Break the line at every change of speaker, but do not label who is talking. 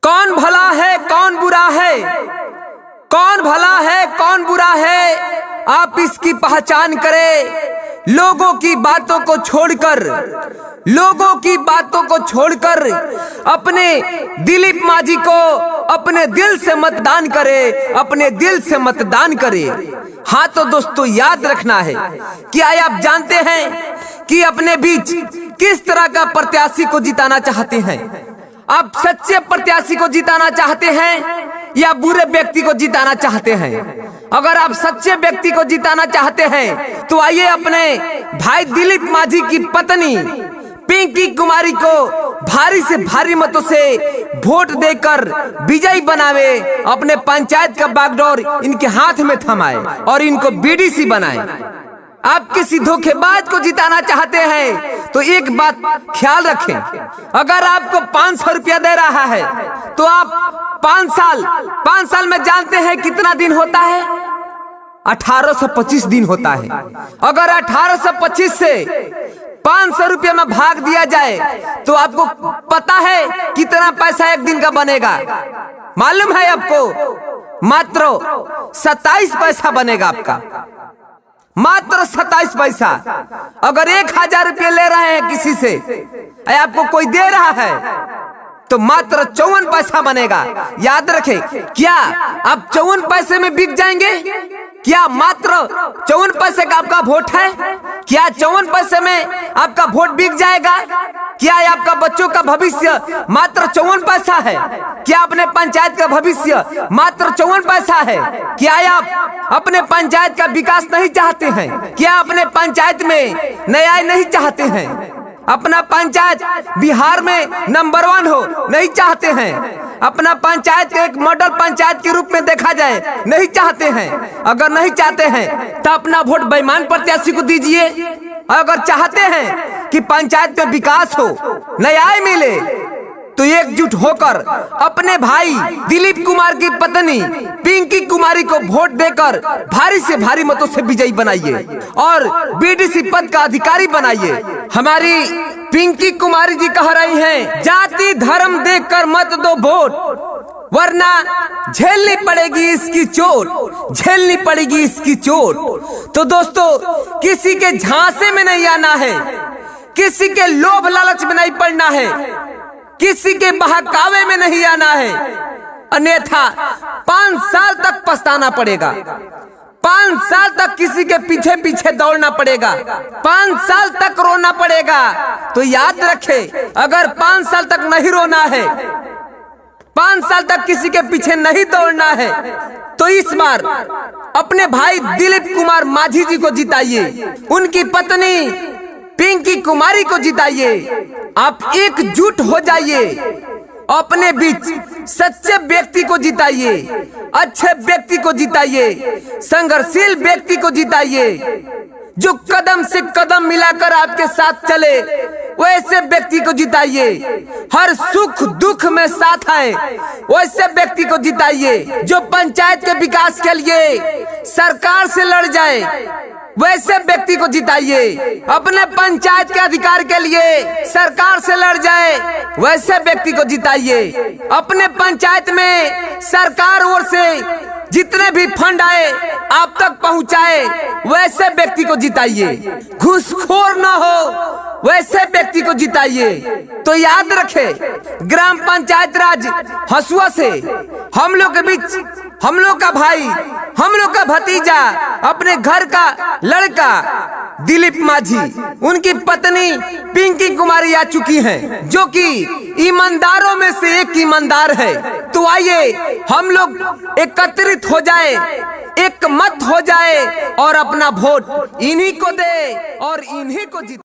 कौन भला है कौन बुरा है, कौन भला है कौन बुरा है, आप इसकी पहचान करें। लोगों की बातों को छोड़कर, लोगों की बातों को छोड़कर अपने दिलीप मांझी को अपने दिल से मतदान करें, अपने दिल से मतदान करें। हाँ तो दोस्तों याद रखना है, क्या आप जानते हैं कि अपने बीच किस तरह का प्रत्याशी को जिताना चाहते हैं? आप सच्चे प्रत्याशी को जिताना चाहते हैं या बुरे व्यक्ति को जिताना चाहते हैं? अगर आप सच्चे व्यक्ति को जिताना चाहते हैं तो आइए अपने भाई दिलीप मांझी की पत्नी पिंकी कुमारी को भारी से भारी मतों से वोट देकर विजयी बनावे, अपने पंचायत का बागडोर इनके हाथ में थमाए और इनको बीडीसी बनाए। आप किसी धोखेबाज को जिताना चाहते हैं तो एक बात ख्याल रखें, अगर आपको 500 रुपया दे रहा है तो आप 5 साल में जानते हैं कितना दिन होता है? 1825 दिन होता है। अगर 1825 से 500 रुपये में भाग दिया जाए तो आपको पता है कितना पैसा एक दिन का बनेगा? मालूम है आपको? मात्र 27 पैसा बनेगा आपका, मात्र 27 पैसा। अगर 1000 रुपये ले रहे हैं किसी से, आपको कोई दे रहा है तो मात्र 54 पैसा बनेगा। याद रखें, क्या आप 54 पैसे में बिक जाएंगे? क्या मात्र 54 पैसे का आपका वोट है? क्या 54 पैसे में आपका वोट बिक जाएगा? क्या आपका बच्चों का भविष्य मात्र 54 पैसा है? क्या अपने पंचायत का भविष्य मात्र 54 पैसा है? क्या आप अपने पंचायत का विकास नहीं चाहते हैं? क्या अपने पंचायत में न्याय नहीं चाहते हैं? अपना पंचायत बिहार में नंबर 1 हो नहीं चाहते हैं? अपना पंचायत एक मॉडल पंचायत के रूप में देखा जाए नहीं चाहते हैं? अगर नहीं चाहते हैं तो अपना वोट बेईमान प्रत्याशी को दीजिए। अगर चाहते हैं कि पंचायत में विकास हो, न्याय मिले, तो एकजुट होकर अपने भाई दिलीप कुमार की पत्नी पिंकी कुमारी को वोट देकर भारी से भारी मतों से विजयी बनाइए और बीडीसी पद का अधिकारी बनाइए। हमारी पिंकी कुमारी जी कह रही हैं, जाति धर्म देखकर मत दो वोट, वरना झेलनी पड़ेगी इसकी चोट, झेलनी पड़ेगी इसकी चोट। तो दोस्तों, किसी के झांसे में नहीं आना है, किसी के लोभ लालच में नहीं पड़ना है, किसी के बहकावे में नहीं आना है, अन्यथा 5 साल तक पछताना पड़ेगा। 5 साल तक किसी के पीछे पीछे दौड़ना पड़ेगा, 5 साल तक रोना पड़ेगा। तो याद रखें, अगर 5 साल तक नहीं रोना है, 5 साल तक किसी के पीछे नहीं दौड़ना है, तो इस बार अपने भाई दिलीप कुमार मांझी जी को जिताइए, उनकी पत्नी पिंकी कुमारी को जिताइए। आप एकजुट हो जाइए, अपने बीच सच्चे व्यक्ति को जिताइए, अच्छे व्यक्ति को जिताइए, संघर्षशील व्यक्ति को जिताइए, जो कदम से कदम मिलाकर आपके साथ चले, वैसे व्यक्ति को जिताइए। हर सुख दुख में साथ आए, वैसे व्यक्ति को जिताइए। जो पंचायत के विकास के लिए सरकार से लड़ जाए, वैसे व्यक्ति को जिताइए। अपने पंचायत के अधिकार के लिए सरकार से लड़ जाए, वैसे व्यक्ति को जिताइए। अपने पंचायत में सरकार ओर से जितने भी फंड आए आप तक पहुंचाए, वैसे व्यक्ति को जिताइए। घूसखोर न हो, वैसे व्यक्ति को जिताइए। तो याद रखें, ग्राम पंचायत राज हसुआ से हम लोग के बीच, हम लोग का भाई, हम लोग का भतीजा, अपने घर का लड़का दिलीप मांझी, उनकी पत्नी पिंकी कुमारी आ चुकी हैं, जो कि ईमानदारों में से एक ईमानदार है। तो आइए हम लोग एकत्रित हो जाए, एक मत हो जाए और अपना वोट इन्हीं को दे और इन्हीं को जीते।